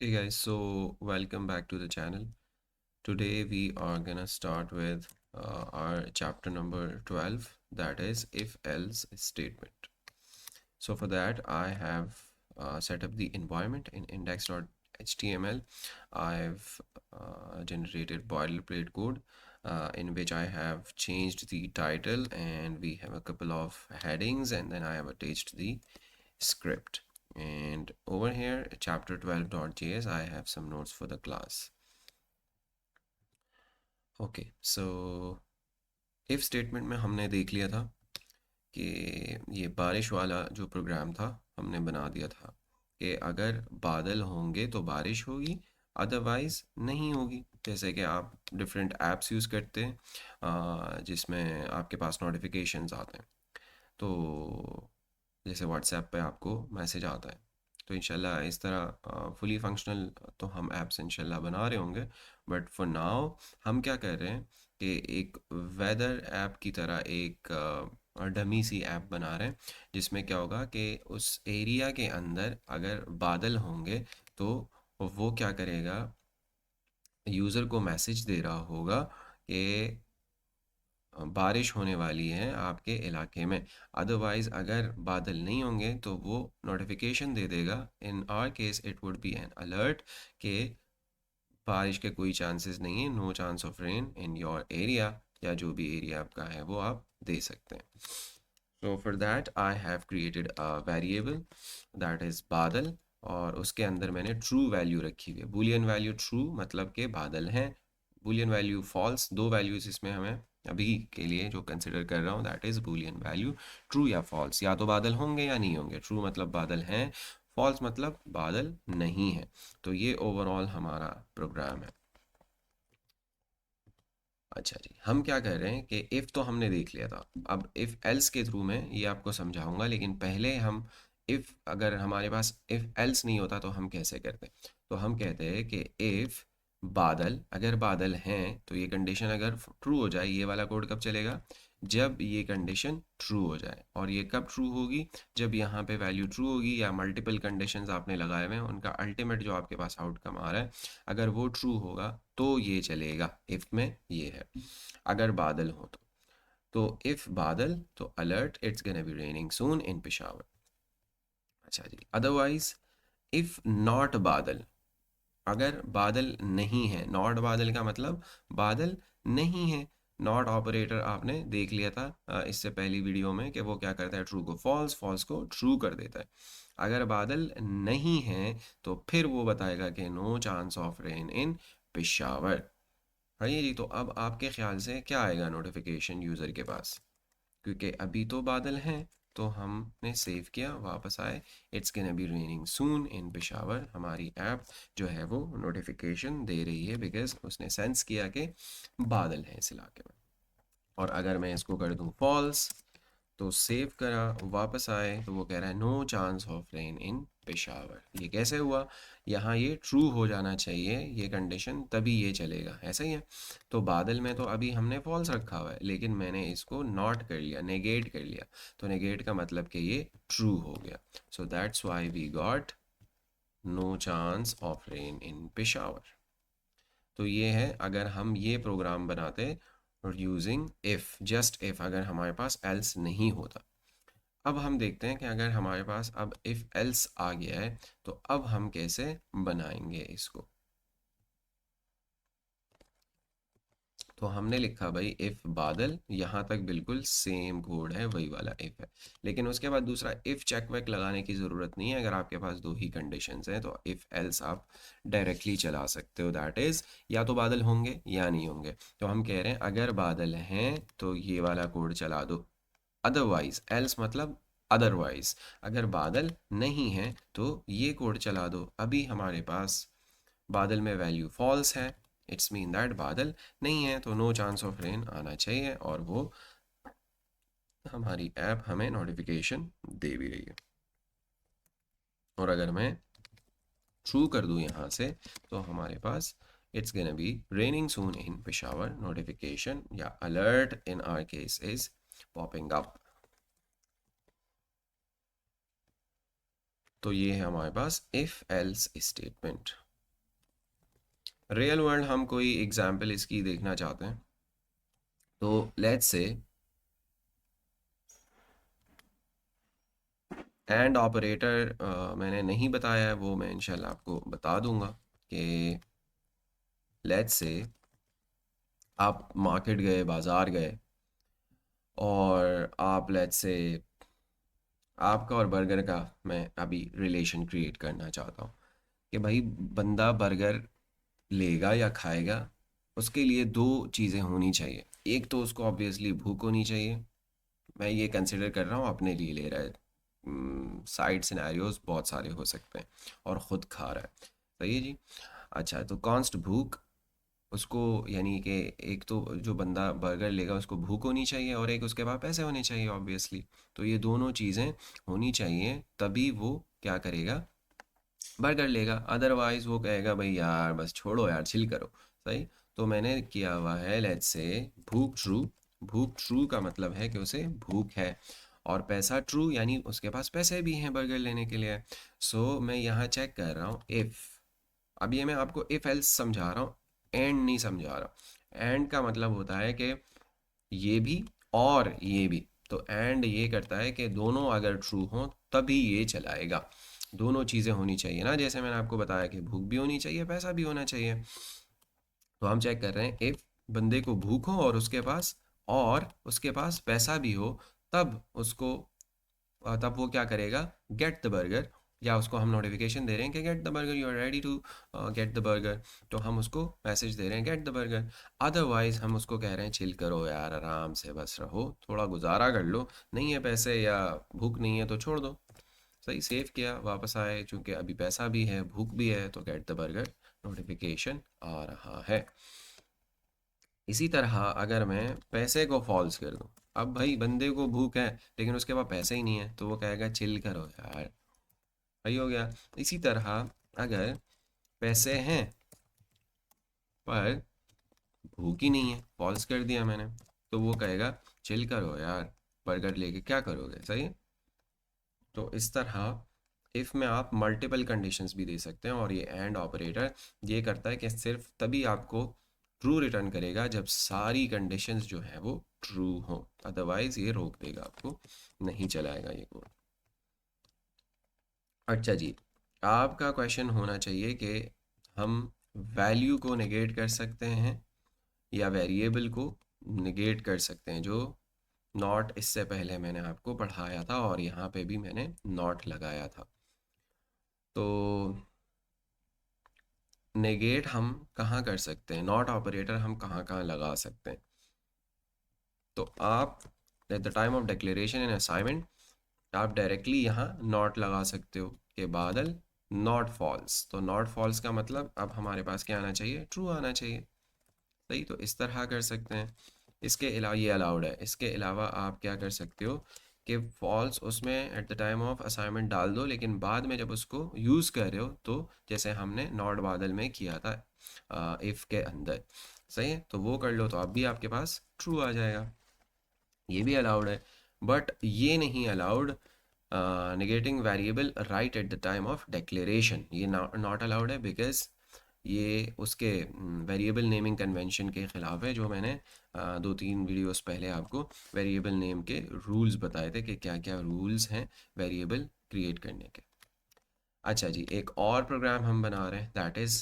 Hey guys, so welcome back to the channel. Today we are gonna start with our chapter number 12, that is if else statement. So for that I have set up the environment in index.html. I've generated boilerplate code in which I have changed the title and we have a couple of headings, and then I have attached the script. And over here chapter 12.js I have some notes for the class. Okay so if statement में हमने देख लिया था कि ये बारिश वाला जो प्रोग्राम था हमने बना दिया था कि अगर बादल होंगे तो बारिश होगी, अदरवाइज नहीं होगी। जैसे कि आप डिफरेंट ऐप्स यूज़ करते हैं जिसमें आपके पास नोटिफिकेशंस आते हैं। तो जैसे व्हाट्सएप पे आपको मैसेज आता है, तो इंशाल्लाह इस तरह फुली फंक्शनल तो हम ऐप्स इंशाल्लाह बना रहे होंगे। बट फॉर नाउ हम क्या कर रहे हैं कि एक वेदर ऐप की तरह एक डमी सी ऐप बना रहे हैं, जिसमें क्या होगा कि उस एरिया के अंदर अगर बादल होंगे तो वो क्या करेगा, यूज़र को मैसेज दे रहा होगा कि बारिश होने वाली है आपके इलाके में। अदरवाइज अगर बादल नहीं होंगे तो वो नोटिफिकेशन दे देगा। In our case it would be an alert कि बारिश के कोई चांसेस नहीं है, no chance of rain in your area, या जो भी एरिया आपका है वो आप दे सकते हैं। So for that I have created a variable that is बादल, और उसके अंदर मैंने ट्रू वैल्यू रखी हुई है। बूलियन वैल्यू ट्रू मतलब के बादल हैं, बूलियन वैल्यू फॉल्स। दो वैल्यूज इसमें हमें अभी के लिए जो कंसिडर कर रहा हूँ that is Boolean value true या फॉल्स। या तो बादल होंगे या नहीं होंगे। ट्रू मतलब बादल हैं, फॉल्स मतलब बादल नहीं है। तो ये ओवरऑल हमारा प्रोग्राम है। अच्छा जी, हम क्या कर रहे हैं कि इफ़ तो हमने देख लिया था, अब इफ़ एल्स के थ्रू मैं ये आपको समझाऊंगा। लेकिन पहले हम इफ़, अगर हमारे पास इफ़ एल्स नहीं होता तो हम कैसे करते। तो हम कहते हैं कि इफ़ बादल, अगर बादल हैं तो ये कंडीशन अगर ट्रू हो जाए, ये वाला कोड कब चलेगा, जब ये कंडीशन ट्रू हो जाए। और ये कब ट्रू होगी, जब यहाँ पे वैल्यू ट्रू होगी या मल्टीपल कंडीशंस आपने लगाए हुए हैं उनका अल्टीमेट जो आपके पास आउटकम आ रहा है अगर वो ट्रू होगा तो ये चलेगा। इफ में ये है अगर बादल हो तो इफ बादल तो alert it's gonna be raining soon in Peshawar. अच्छा जी, अदरवाइज इफ नॉट बादल, अगर बादल नहीं है, नॉट बादल का मतलब बादल नहीं है। नॉट ऑपरेटर आपने देख लिया था इससे पहली वीडियो में कि वो क्या करता है, ट्रू को फॉल्स, फॉल्स को ट्रू कर देता है। अगर बादल नहीं है तो फिर वो बताएगा कि no chance of rain in Peshawar. हाँ जी, तो अब आपके ख्याल से क्या आएगा नोटिफिकेशन यूज़र के पास, क्योंकि अभी तो बादल हैं। तो हमने सेव किया, वापस आए, it's gonna be raining soon in Peshawar. हमारी ऐप जो है वो नोटिफिकेशन दे रही है बिकॉज उसने सेंस किया कि बादल हैं इस इलाके में। और अगर मैं इसको कर दूं फॉल्स, तो सेव करा, वापस आए तो वो कह रहा है no chance of rain in Peshawar. ये कैसे हुआ, यहाँ ये ट्रू हो जाना चाहिए ये कंडीशन, तभी ये चलेगा, ऐसा ही है। तो बादल में तो अभी हमने फॉल्स रखा हुआ है, लेकिन मैंने इसको नॉट कर लिया, नेगेट कर लिया। तो नेगेट का मतलब कि ये ट्रू हो गया। So that's why we got no chance of rain in Peshawar. तो ये है अगर हम ये प्रोग्राम बनाते और यूजिंग इफ़, जस्ट इफ़, अगर हमारे पास एल्स नहीं होता। अब हम देखते हैं कि अगर हमारे पास अब इफ़ एल्स आ गया है तो अब हम कैसे बनाएंगे इसको। तो हमने लिखा भाई इफ़ बादल, यहाँ तक बिल्कुल सेम कोड है, वही वाला इफ़ है। लेकिन उसके बाद दूसरा इफ़ चेक वेक लगाने की ज़रूरत नहीं है। अगर आपके पास दो ही कंडीशंस हैं तो इफ़ एल्स आप डायरेक्टली चला सकते हो, दैट इज़ या तो बादल होंगे या नहीं होंगे। तो हम कह रहे हैं अगर बादल हैं तो ये वाला कोड चला दो, अदरवाइज एल्स मतलब अदरवाइज अगर बादल नहीं है तो ये कोड चला दो। अभी हमारे पास बादल में वैल्यू फॉल्स है, इट्स मीन दैट बादल नहीं है, तो नो चांस ऑफ रेन आना चाहिए, और वो हमारी ऐप हमें नोटिफिकेशन दे भी रही है। और अगर मैं ट्रू कर दूं यहाँ से तो हमारे पास it's gonna be raining soon in Peshawar, notification या alert in our case is popping up. तो ये है हमारे पास if else statement. Real world हम कोई एग्जाम्पल इसकी देखना चाहते हैं, तो लेट्स से एंड ऑपरेटर मैंने नहीं बताया है, वो मैं इंशाल्लाह आपको बता दूंगा कि लेट्स से आप मार्केट गए, बाज़ार गए, और आप लेट्स से आपका और बर्गर का मैं अभी रिलेशन क्रिएट करना चाहता हूँ कि भाई बंदा बर्गर लेगा या खाएगा, उसके लिए दो चीज़ें होनी चाहिए। एक तो उसको ऑब्वियसली भूख होनी चाहिए, मैं ये कंसिडर कर रहा हूँ अपने लिए ले रहा है, साइड सिनेरियोज बहुत सारे हो सकते हैं, और ख़ुद खा रहा है। सही है जी। अच्छा, तो कॉन्स्ट भूख उसको, यानी कि एक तो जो बंदा बर्गर लेगा उसको भूख होनी चाहिए, और एक उसके पास पैसे होने चाहिए ऑब्वियसली। तो ये दोनों चीज़ें होनी चाहिए, तभी वो क्या करेगा, बर्गर लेगा। अदरवाइज वो कहेगा भाई यार बस छोड़ो यार, चिल करो। सही। तो मैंने किया हुआ है लेट्स से भूख ट्रू। भूख ट्रू का मतलब है कि उसे भूख है, और पैसा ट्रू यानी उसके पास पैसे भी हैं बर्गर लेने के लिए। सो मैं यहाँ चेक कर रहा हूँ इफ़, अब ये मैं आपको इफ़ एल्स समझा रहा हूँ, एंड नहीं समझा रहा। एंड का मतलब होता है कि ये भी और ये भी। तो एंड ये करता है कि दोनों अगर ट्रू हों तभी ये चलाएगा। दोनों चीज़ें होनी चाहिए ना, जैसे मैंने आपको बताया कि भूख भी होनी चाहिए, पैसा भी होना चाहिए। तो हम चेक कर रहे हैं इफ़ बंदे को भूख हो और उसके पास पैसा भी हो, तब उसको तब वो क्या करेगा, गेट द बर्गर। या उसको हम नोटिफिकेशन दे रहे हैं कि get the burger, you are ready to get the burger. तो हम उसको मैसेज दे रहे हैं गेट द बर्गर। अदरवाइज हम उसको कह रहे हैं चिल करो यार, आराम से बस रहो, थोड़ा गुजारा कर लो, नहीं है पैसे या भूख नहीं है तो छोड़ दो। सही, सेव किया, वापस आए, चूंकि अभी पैसा भी है भूख भी है, तो गेट द बर्गर नोटिफिकेशन आ रहा है। इसी तरह अगर मैं पैसे को फॉल्स कर दूं, अब भाई बंदे को भूख है लेकिन उसके पास पैसे ही नहीं है, तो वो कहेगा चिल करो यार। सही हो गया। इसी तरह अगर पैसे हैं पर भूख ही नहीं है, फॉल्स कर दिया मैंने, तो वो कहेगा चिल करो यार, बर्गर लेके क्या करोगे। सही है। तो इस तरह इफ़ में आप मल्टीपल कंडीशंस भी दे सकते हैं, और ये एंड ऑपरेटर ये करता है कि सिर्फ तभी आपको ट्रू रिटर्न करेगा जब सारी कंडीशंस जो है वो ट्रू हो, अदरवाइज ये रोक देगा आपको, नहीं चलाएगा ये कोड। अच्छा जी, आपका क्वेश्चन होना चाहिए कि हम वैल्यू को नेगेट कर सकते हैं या वेरिएबल को नेगेट कर सकते हैं, जो नॉट इससे पहले मैंने आपको पढ़ाया था, और यहाँ पे भी मैंने नॉट लगाया था। तो नेगेट हम कहाँ कर सकते हैं, नॉट ऑपरेटर हम कहाँ कहाँ लगा सकते हैं। तो आप at the time of declaration in assignment आप डायरेक्टली यहाँ नॉट लगा सकते हो कि बादल नॉट फॉल्स। तो नॉट फॉल्स का मतलब अब हमारे पास क्या आना चाहिए, ट्रू आना चाहिए। सही, तो इस तरह कर सकते हैं। इसके अलावा ये अलाउड है, इसके अलावा आप क्या कर सकते हो कि फॉल्स उसमें at the time of assignment डाल दो, लेकिन बाद में जब उसको यूज़ कर रहे हो तो जैसे हमने नॉट बादल में किया था इफ़ के अंदर। सही है, तो वो कर लो तो अब भी आपके पास ट्रू आ जाएगा। ये भी अलाउड है, बट ये नहीं allowed negating variable right at the time of declaration. ये नॉट अलाउड है, बिकॉज ये उसके वेरिएबल नेमिंग कन्वेंशन के ख़िलाफ़ है, जो मैंने 2-3 वीडियोस पहले आपको वेरिएबल नेम के रूल्स बताए थे कि क्या क्या रूल्स हैं वेरिएबल क्रिएट करने के। अच्छा जी, एक और प्रोग्राम हम बना रहे हैं, दैट इज़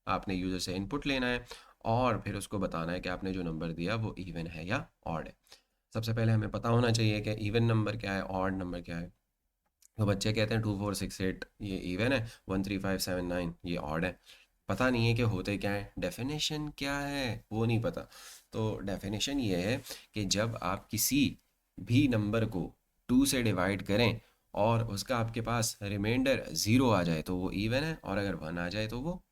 आपने यूज़र से इनपुट लेना है और फिर उसको बताना है कि आपने जो नंबर दिया वो इवन है या ऑड है। सबसे पहले हमें पता होना चाहिए कि इवन नंबर क्या है, ऑड नंबर क्या है। तो बच्चे कहते हैं 2468 ये इवन है, 13579 ये ऑड है। पता नहीं है कि होते क्या है, डेफिनेशन क्या है वो नहीं पता। तो डेफिनेशन ये है कि जब आप किसी भी नंबर को 2 से डिवाइड करें और उसका आपके पास रिमाइंडर 0 आ जाए तो वो इवन है, और अगर 1 आ जाए तो वो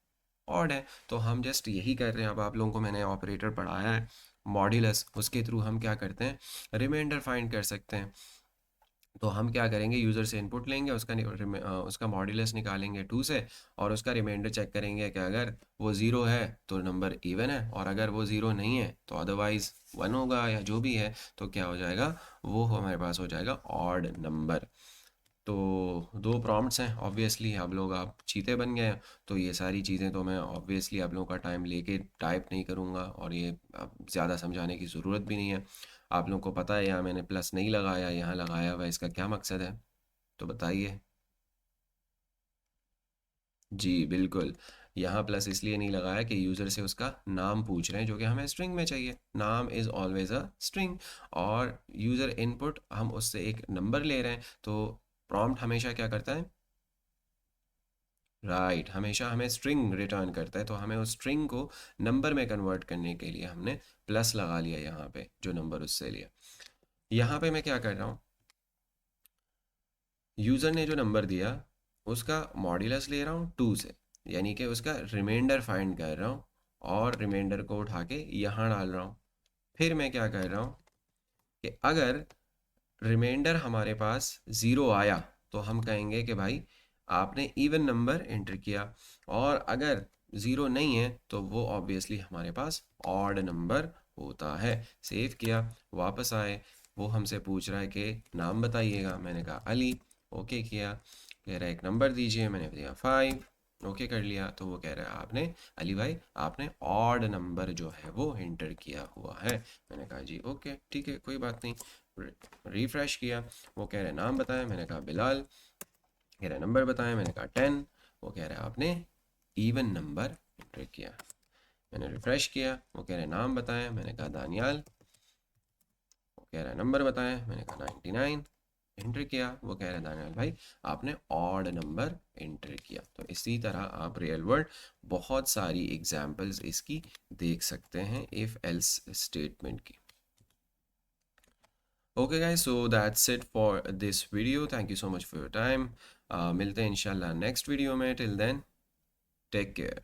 ऑड है। तो हम जस्ट यही कर रहे हैं। अब आप लोगों को मैंने ऑपरेटर पढ़ाया है मॉड्यूलस, उसके थ्रू हम क्या करते हैं, रिमाइंडर फाइंड कर सकते हैं। तो हम क्या करेंगे, यूज़र से इनपुट लेंगे, उसका मॉड्यूलस निकालेंगे 2 से, और उसका रिमाइंडर चेक करेंगे कि अगर वो ज़ीरो है तो नंबर इवन है, और अगर वो ज़ीरो नहीं है तो अदरवाइज़ 1 होगा या जो भी है, तो क्या हो जाएगा, वो हमारे पास हो जाएगा ऑड नंबर। तो दो प्रॉम्प्ट्स हैं, ऑब्वियसली आप चीते बन गए हैं। तो ये सारी चीज़ें तो मैं ऑब्वियसली आप लोगों का टाइम लेके टाइप नहीं करूँगा, और ये अब ज़्यादा समझाने की ज़रूरत भी नहीं है। आप लोगों को पता है यहाँ मैंने प्लस नहीं लगाया, यहाँ लगाया हुआ, इसका क्या मकसद है तो बताइए। जी बिल्कुल, यहाँ प्लस इसलिए नहीं लगाया कि यूज़र से उसका नाम पूछ रहे हैं, जो कि हमें स्ट्रिंग में चाहिए। नाम इज़ ऑलवेज अ स्ट्रिंग, और यूज़र इनपुट हम उससे एक नंबर ले रहे हैं, तो प्रॉम्प्ट हमेशा क्या करता है, राइट, हमेशा हमें स्ट्रिंग रिटर्न करता है। तो हमें उस स्ट्रिंग को नंबर में कन्वर्ट करने के लिए हमने प्लस लगा लिया यहाँ पे, जो नंबर उससे लिया। यहाँ पे मैं क्या कर रहा हूँ, यूज़र ने जो नंबर दिया उसका मॉड्यूलस ले रहा हूँ 2 से, यानी कि उसका रिमाइंडर फाइंड कर रहा हूँ, और रिमाइंडर को उठा के यहाँ डाल रहा हूँ। फिर मैं क्या कर रहा हूँ कि अगर रिमाइंडर हमारे पास ज़ीरो आया तो हम कहेंगे कि भाई आपने इवन नंबर एंटर किया, और अगर ज़ीरो नहीं है तो वो ऑब्वियसली हमारे पास ऑड नंबर होता है। सेव किया, वापस आए, वो हमसे पूछ रहा है कि नाम बताइएगा, मैंने कहा अली। ओके किया, कह रहा है एक नंबर दीजिए, मैंने दिया 5। ओके कर लिया, तो वो कह रहा है आपने अली भाई आपने ऑड नंबर जो है वो एंटर किया हुआ है। मैंने कहा जी ओके ठीक है कोई बात नहीं। रिफ्रेश किया, वो कह रहे नाम बताएं, मैंने कहा बिलाल। कह रहे नंबर बताएं, मैंने कहा 10। वो कह रहे आपने इवन नंबर एंटर किया। मैंने रिफ्रेश किया, वो कह रहे नाम बताएं, मैंने कहा दानियाल। वो कह रहा है नंबर बताएं, मैंने कहा 99। एंटर किया, वो कह रहे हैं दानियाल भाई आपने ऑड नंबर एंटर किया। तो इसी तरह आप रियल वर्ल्ड बहुत सारी एग्जांपल्स इसकी देख सकते हैं इफ एल्स स्टेटमेंट की। Okay guys, so that's it for this video, thank you so much for your time. मिलते हैं इंशाल्लाह नेक्स्ट वीडियो में, टिल देन टेक केयर।